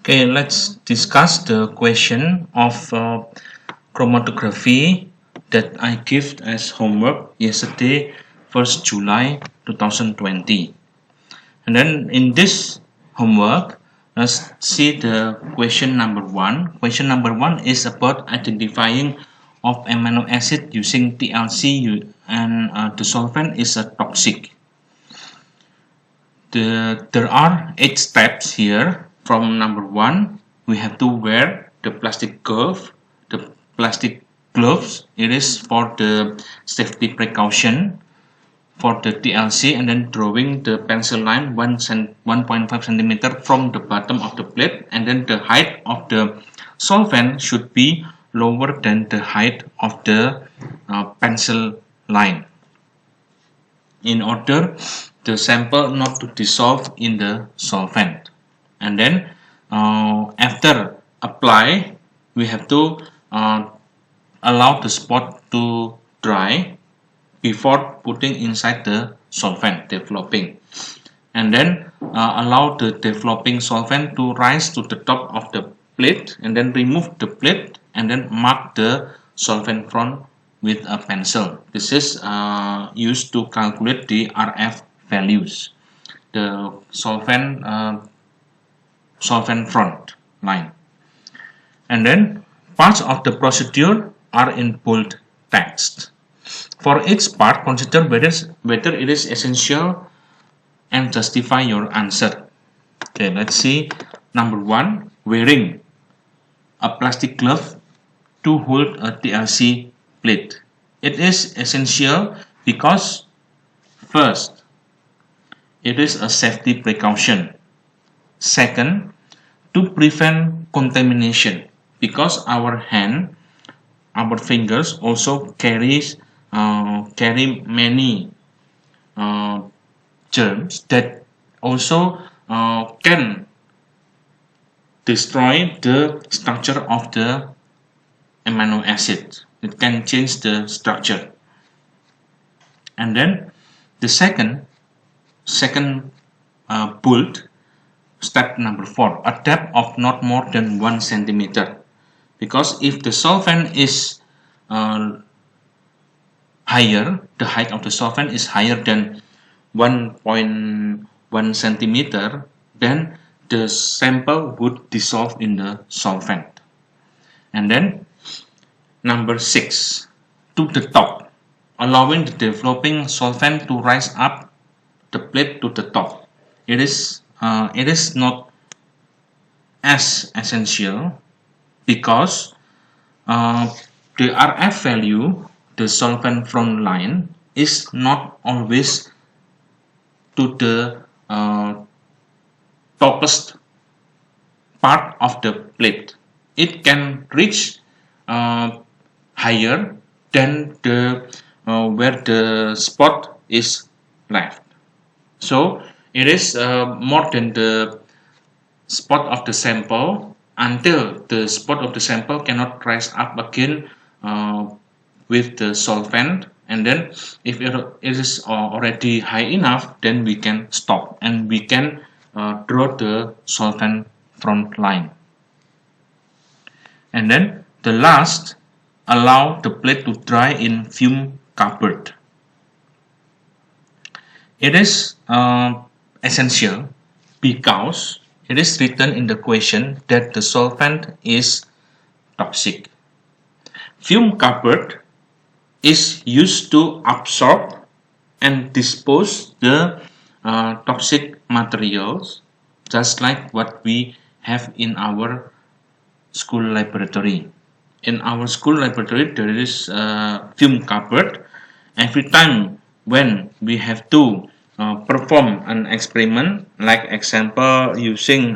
Okay, let's discuss the question of chromatography that I gave as homework yesterday, 1st July 2020. And then in this homework, let's see the question number one. Question number one is about identifying of amino acid using TLC and the solvent is a toxic. There are 8 steps here. From number 1, we have to wear the plastic glove. The plastic gloves, it is for the safety precaution for the TLC, and then drawing the pencil line 1.5 centimeter from the bottom of the plate, and then the height of the solvent should be lower than the height of the pencil line in order the sample not to dissolve in the solvent. And then after apply, we have to allow the spot to dry before putting inside the solvent developing, and then allow the developing solvent to rise to the top of the plate, and then remove the plate and then mark the solvent front with a pencil. This is used to calculate the RF values, the solvent front line. And then parts of the procedure are in bold text. For each part, consider whether it is essential and justify your answer. Okay, let's see. Number 1, wearing a plastic glove to hold a TLC plate. It is essential because first, it is a safety precaution. Second, to prevent contamination, because our fingers also carry many germs that also can destroy the structure of the amino acid. It can change the structure. And then the second bold, step number 4, a depth of not more than 1 centimeter. Because if the solvent is higher, the height of the solvent is higher than 1.1 centimeter, then the sample would dissolve in the solvent. And then number 6, to the top, allowing the developing solvent to rise up the plate to the top. It is not as essential because the RF value, the solvent front line, is not always to the topest part of the plate. It can reach higher than the where the spot is left. So it is more than the spot of the sample until the spot of the sample cannot rise up again with the solvent, and then if it is already high enough, then we can stop and we can draw the solvent front line. And then the last, allow the plate to dry in fume cupboard. It is essential because it is written in the question that the solvent is toxic. Fume cupboard is used to absorb and dispose the toxic materials, just like what we have in our school laboratory. In our school laboratory, there is a fume cupboard. Every time when we have to perform an experiment, like example using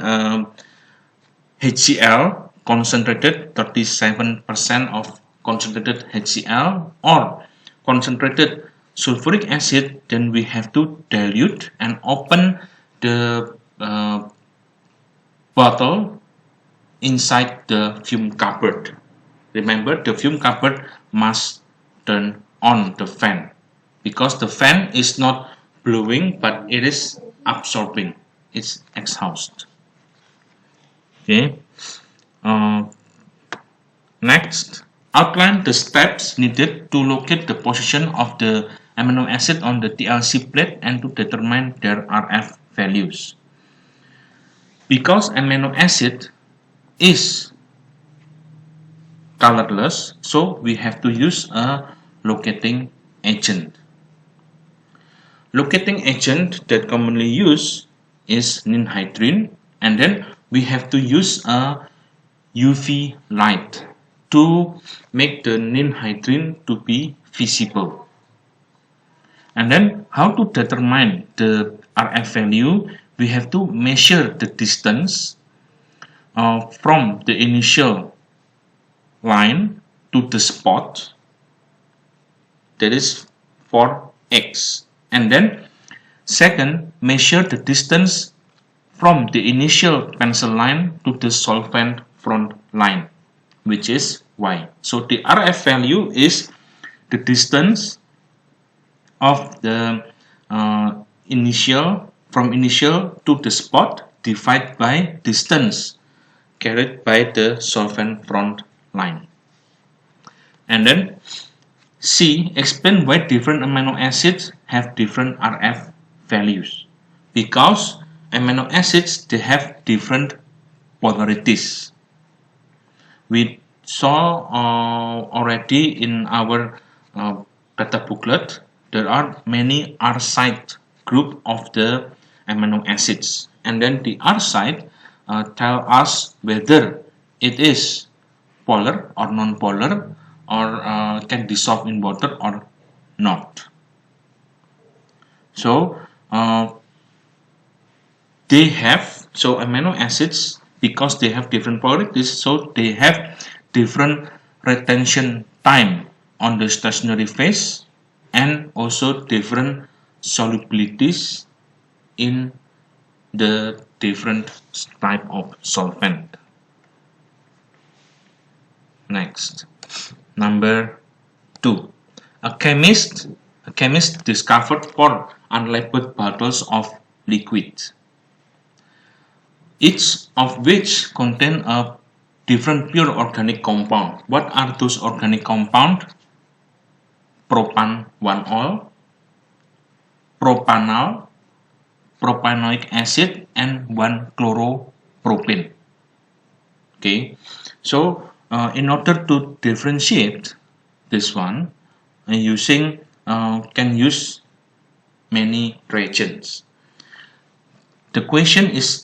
HCl concentrated 37% of concentrated HCl or concentrated sulfuric acid, then we have to dilute and open the bottle inside the fume cupboard. Remember, the fume cupboard must turn on the fan because the fan is not blowing but it is absorbing its exhaust. Okay. Uh, Next, outline the steps needed to locate the position of the amino acid on the TLC plate and to determine their RF values. Because amino acid is colorless, so we have to use a locating agent. Locating agent that commonly used is ninhydrin, and then we have to use a UV light to make the ninhydrin to be visible. And then how to determine the RF value? We have to measure the distance from the initial line to the spot, that is for X. And then second, measure the distance from the initial pencil line to the solvent front line, which is Y. So the RF value is the distance of the from initial to the spot divided by distance carried by the solvent front line. And then C, explain why different amino acids have different RF values. Because amino acids, they have different polarities. We saw already in our data booklet, there are many R site group of the amino acids, and then the R site tell us whether it is polar or non-polar, or can dissolve in water or not. So amino acids, because they have different polarities, so they have different retention time on the stationary phase and also different solubilities in the different type of solvent. Next, number 2. A chemist discovered 4 unlabeled bottles of liquid, each of which contain a different pure organic compound. What are those organic compounds? Propan 1-ol, propanal, propanoic acid, and 1-chloropropane. Okay, so in order to differentiate this one, can use many reagents. The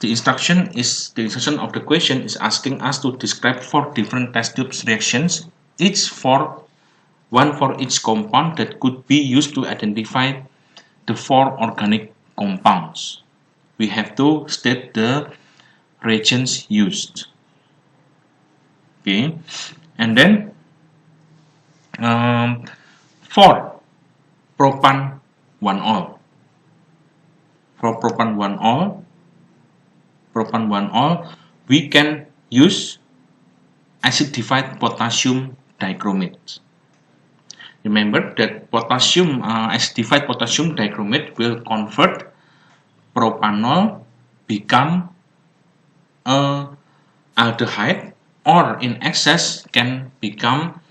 instruction of the question is asking us to describe 4 different test tubes reactions, one for each compound that could be used to identify the 4 organic compounds. We have to state the reagents used. Okay, and then for propan 1-ol. For propan 1-ol, we can use acidified potassium dichromate. Remember that acidified potassium dichromate will convert propanol become a aldehyde, or in excess can become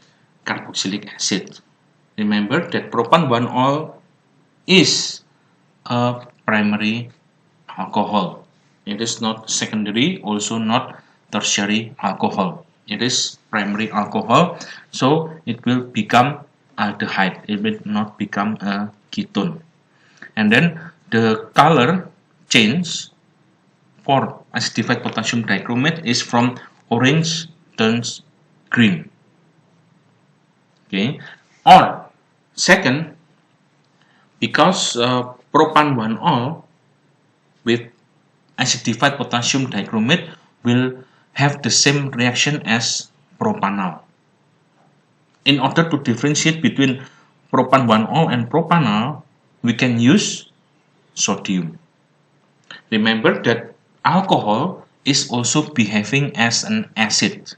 carboxylic acid. Remember that propan 1-ol is a primary alcohol. It is not secondary, also not tertiary alcohol. It is primary alcohol, so it will become aldehyde. It will not become a ketone. And then the color change for acidified potassium dichromate is from orange turns green. Okay, or second, because propan 1-ol with acidified potassium dichromate will have the same reaction as propanal. In order to differentiate between propan 1-ol and propanal, we can use sodium. Remember that alcohol is also behaving as an acid.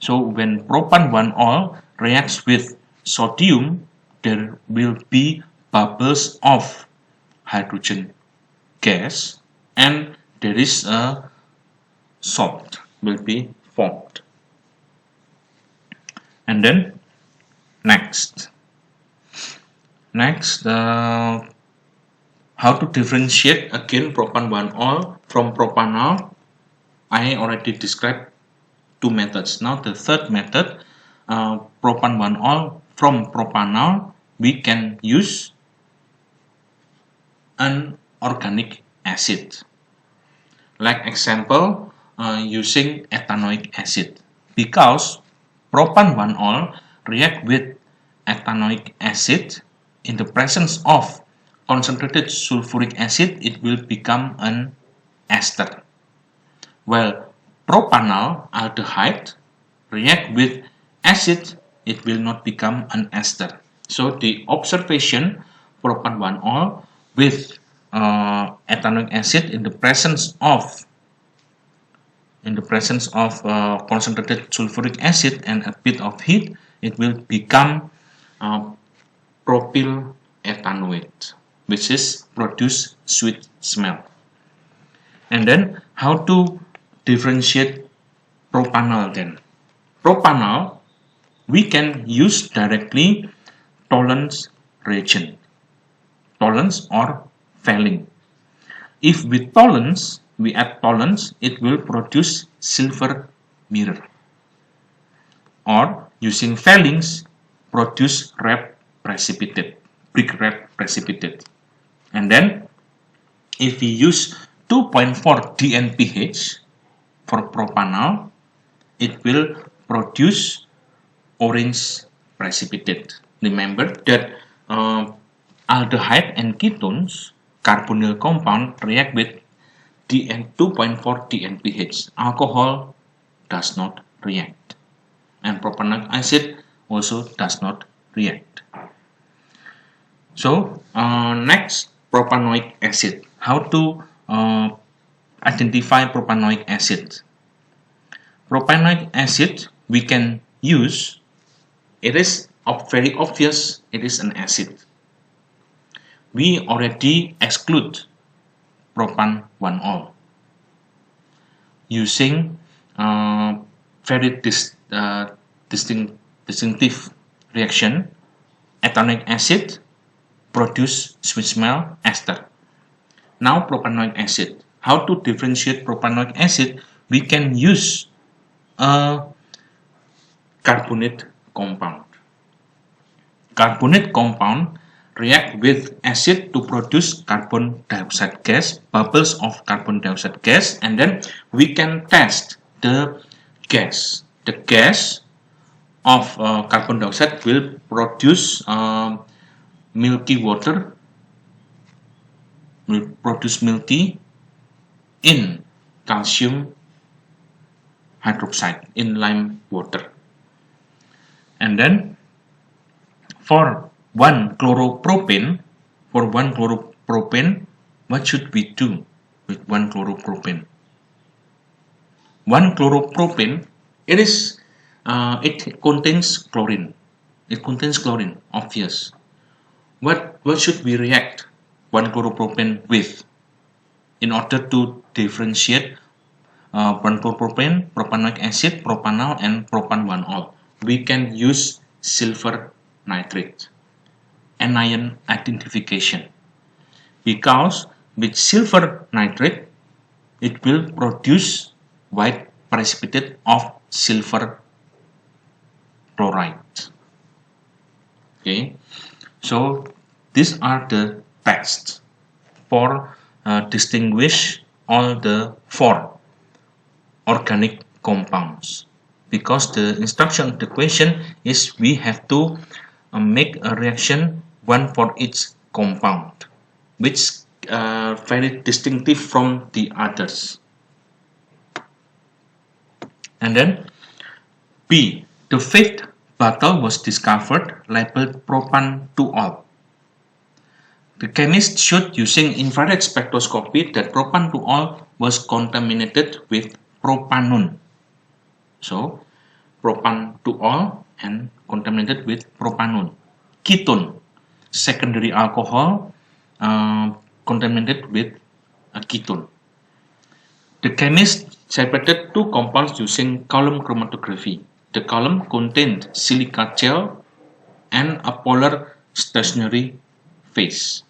So when propan 1-ol reacts with sodium, there will be bubbles of hydrogen gas, and there is a salt will be formed. And then next, how to differentiate again propan-1-ol from propanol. I already described two methods. Now the third method, propan-1-ol from propanol, we can use an organic acid. Like example, using ethanoic acid, because propan-1-ol react with ethanoic acid in the presence of concentrated sulfuric acid, it will become an ester. While propanol aldehyde react with acid, it will not become an ester. So the observation propan-1-ol with ethanoic acid in the presence of concentrated sulfuric acid and a bit of heat, it will become propyl ethanoate, which is produce sweet smell. And then how to differentiate propanol then? Propanol we can use directly Tollens reagent, Tollens or Fehling. If with Tollens we add Tollens, it will produce silver mirror. Or using Fehlings, produce red precipitate, brick red precipitate. And then if we use 2.4 DNPH for propanol, it will produce orange precipitate. Remember that aldehyde and ketones, carbonyl compound, react with 2.4 DNPH. Alcohol does not react, and propanoic acid also does not react. So next, propanoic acid. How to identify propanoic acid? Propanoic acid we can use, it is very obvious it is an acid. We already exclude propan-1-ol using very distinctive reaction. Ethanoic acid produce sweet smell ester. Now propanoic acid. How to differentiate propanoic acid? We can use a carbonate compound. Carbonate compound react with acid to produce carbon dioxide gas, bubbles of carbon dioxide gas, and then we can test the gas. The gas of carbon dioxide will produce milky water, will produce milky in calcium hydroxide, in lime water. And then for 1 chloropropane, what should we do with 1 chloropropane? 1 chloropropane, it contains chlorine. It contains chlorine, obvious. What should we react 1 chloropropane with in order to differentiate 1 chloropropane, propanoic acid, propanol, and propan-1-ol? We can use silver nitrate, anion identification, because with silver nitrate it will produce white precipitate of silver chloride. Okay, so these are the tests for distinguish all the 4 organic compounds, because the instruction of the question is we have to make a reaction one for each compound, which very distinctive from the others. And then B, the 5th bottle was discovered labeled propan-2-ol. The chemist showed using infrared spectroscopy that propan-2-ol was contaminated with propanone. So propan-2-ol and contaminated with propanone. Ketone, secondary alcohol, contaminated with a ketone. The chemist separated two compounds using column chromatography. The column contained silica gel and a polar stationary phase.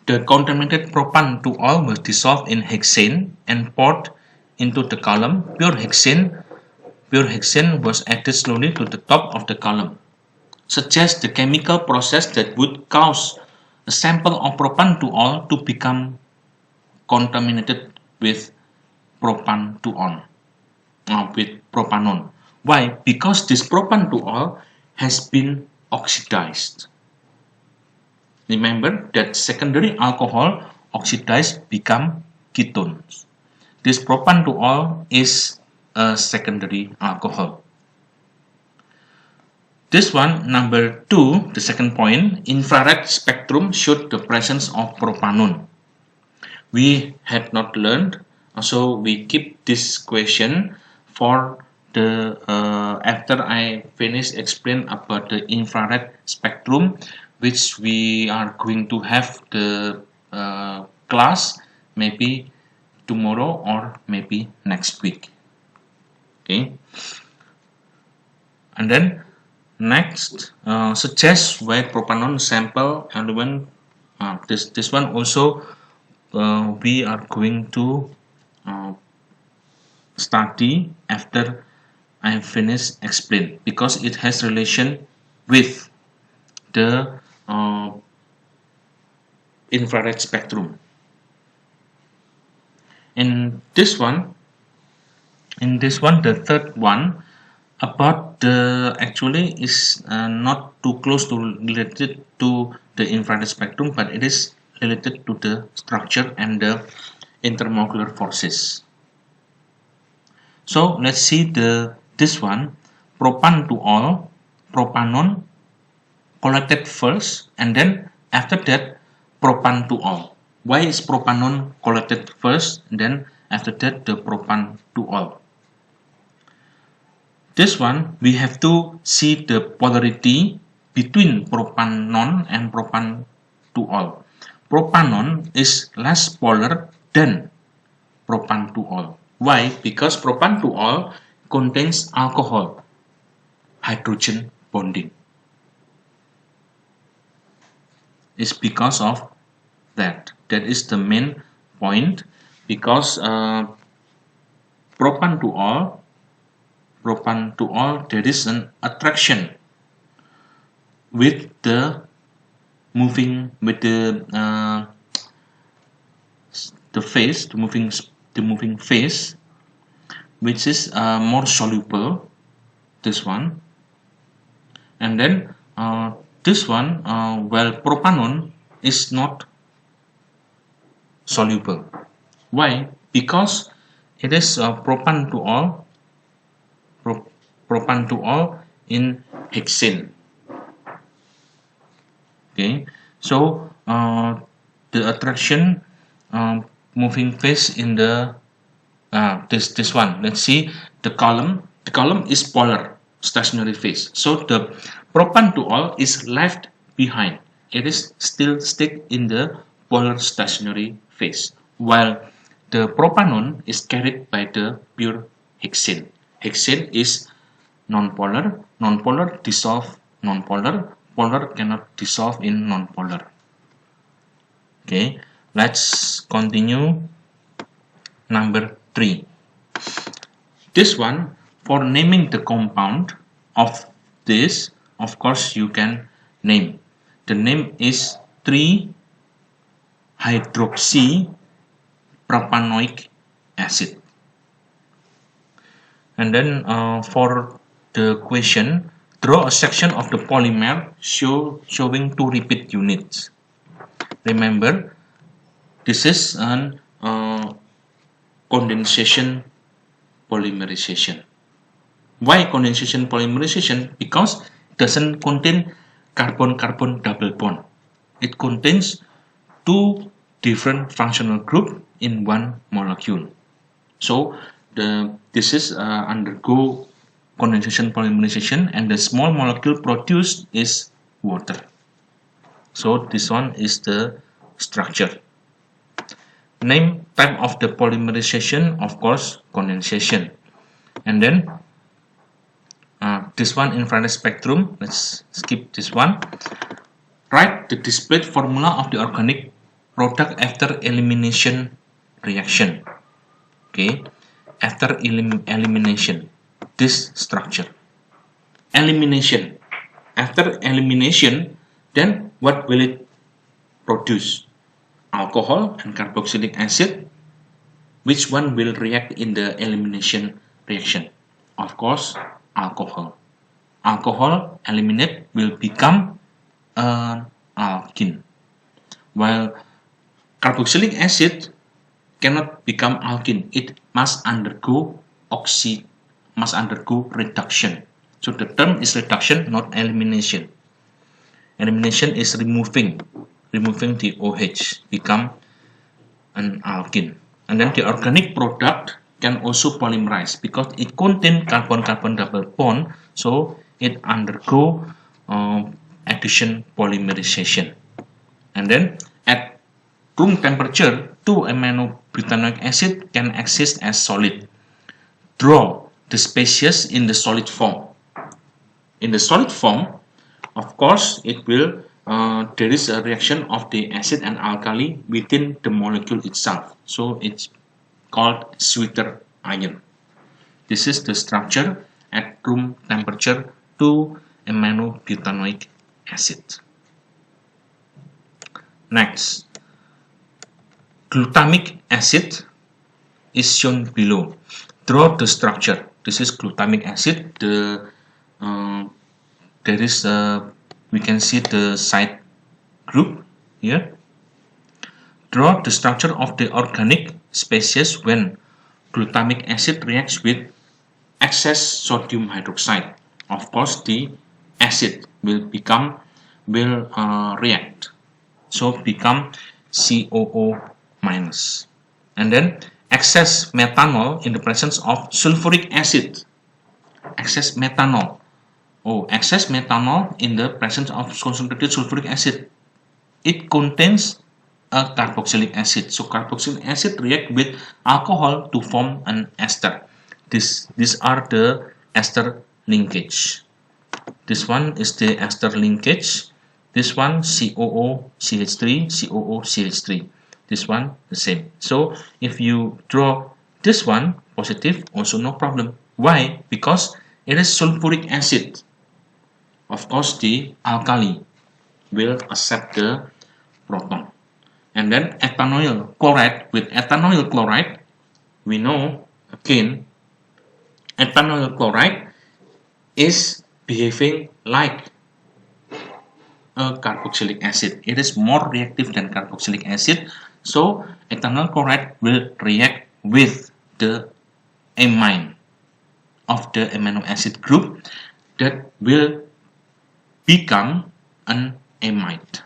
The contaminated propan-2-ol was dissolved in hexane and poured into the column. Pure hexane was added slowly to the top of the column. Suggests the chemical process that would cause a sample of propan-2-ol to become contaminated with propan-2-ol, with propanon. Why? Because this propan-2-ol has been oxidized. Remember that secondary alcohol oxidized become ketones. This propan-2-ol is a secondary alcohol. This one, number 2, the second point, infrared spectrum showed the presence of propanon. We had not learned, so we keep this question for the after I finish explain about the infrared spectrum, which we are going to have the class maybe tomorrow or maybe next week. Okay, and then next, suggest where propanon sample element. This one also we are going to study after I finish explain, because it has relation with the infrared spectrum. In this one, the third one, about the actually is not too close to related to the infrared spectrum, but it is related to the structure and the intermolecular forces. So let's see this one, propan-2-ol, propanon collected first, and then after that propan-2-ol. Why is propanon collected first, and then after that the propan-2-ol? This one, we have to see the polarity between propanon and propan-2-ol. Propanon is less polar than propan-2-ol. Why? Because propan-2-ol contains alcohol, hydrogen bonding. It's because of that. That is the main point, because propan-2-ol, there is an attraction with the moving moving phase, which is more soluble, this one, and then this one, well, propanon is not soluble. Why? Because it is propan-2-ol in hexane. Okay, so the attraction moving phase in the this one. Let's see the column. The column is polar stationary phase. So the propan-2-ol is left behind. It is still stick in the polar stationary phase, while the propanon is carried by the pure hexane. Hexane is non-polar. Non-polar dissolve non-polar. Polar cannot dissolve in non-polar. Okay, let's continue. Number 3. This one, for naming the compound of this, of course you can name. The name is 3-hydroxypropanoic acid. And then for the question, draw a section of the polymer showing 2 repeat units. Remember, this is an condensation polymerization. Why condensation polymerization? Because it doesn't contain carbon-carbon double bond. It contains 2 different functional groups in one molecule. So this is undergo condensation polymerization, and the small molecule produced is water. So this one is the structure. Name type of the polymerization, of course, condensation. And then this one, infrared spectrum, let's skip this one. Write the displayed formula of the organic product after elimination reaction. Okay, after elimination, this structure. Elimination. After elimination, then what will it produce? Alcohol and carboxylic acid. Which one will react in the elimination reaction? Of course, alcohol. Alcohol eliminate will become an alkene, while carboxylic acid cannot become alkene. It must undergo reduction. So the term is reduction, not elimination. Elimination is removing the OH, become an alkene. And then the organic product can also polymerize because it contains carbon-carbon double bond, so it undergo addition polymerization. And then at room temperature, 2-aminobutanoic acid can exist as solid. Draw the species in the solid form. In the solid form, of course, it will there is a reaction of the acid and alkali within the molecule itself, so it's called sweeter ion. This is the structure at room temperature 2-aminobutanoic acid. Next, glutamic acid is shown below. Draw the structure. This is glutamic acid. There is we can see the side group here. Draw the structure of the organic species when glutamic acid reacts with excess sodium hydroxide. Of course, the acid will react, so become COO minus. And then excess methanol in the presence of sulfuric acid. Excess methanol. Excess methanol in the presence of concentrated sulfuric acid. It contains a carboxylic acid. So carboxylic acid react with alcohol to form an ester. These are the ester linkage. This one is the ester linkage. This one COO-CH3, COO-CH3. This one the same. So if you draw this one positive, also no problem. Why? Because it is sulfuric acid. Of course, the alkali will accept the proton. And then ethanoyl chloride. With ethanoyl chloride, we know again ethanoyl chloride is behaving like a carboxylic acid. It is more reactive than carboxylic acid. So ethanol chloride will react with the amine of the amino acid group that will become an amide.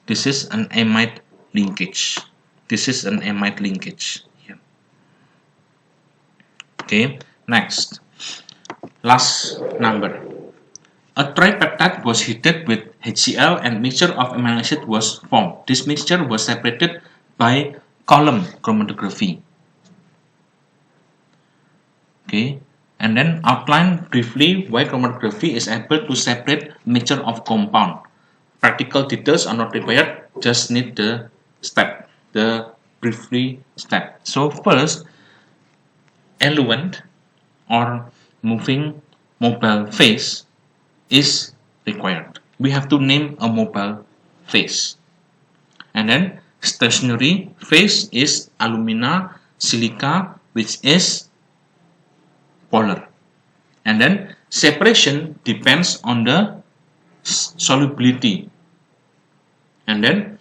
This is an amide linkage. This is an amide linkage. Here. Okay, next. Last number. A tripeptide was heated with HCl and mixture of amino acid was formed. This mixture was separated by column chromatography. Okay. And then outline briefly why chromatography is able to separate mixture of compound. Practical details are not required, just need the step, the briefly step. So first, eluent or moving mobile phase is required. We have to name a mobile phase. And then stationary phase is alumina, silica, which is polar. And then separation depends on the solubility. And then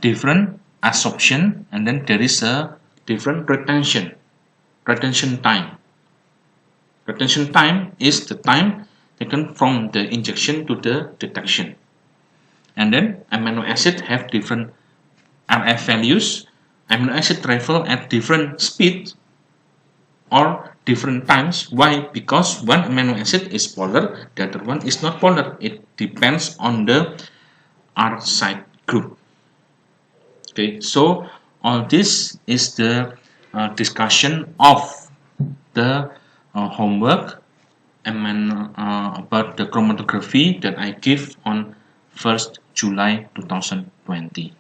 different adsorption, and then there is a different retention time. Retention time is the time taken from the injection to the detection. And then amino acid have different RF values. Amino acid travel at different speed or different times. Why? Because one amino acid is polar, the other one is not polar. It depends on the R side group. Okay, so all this is the discussion of the homework about the chromatography that I give on 1st July 2020.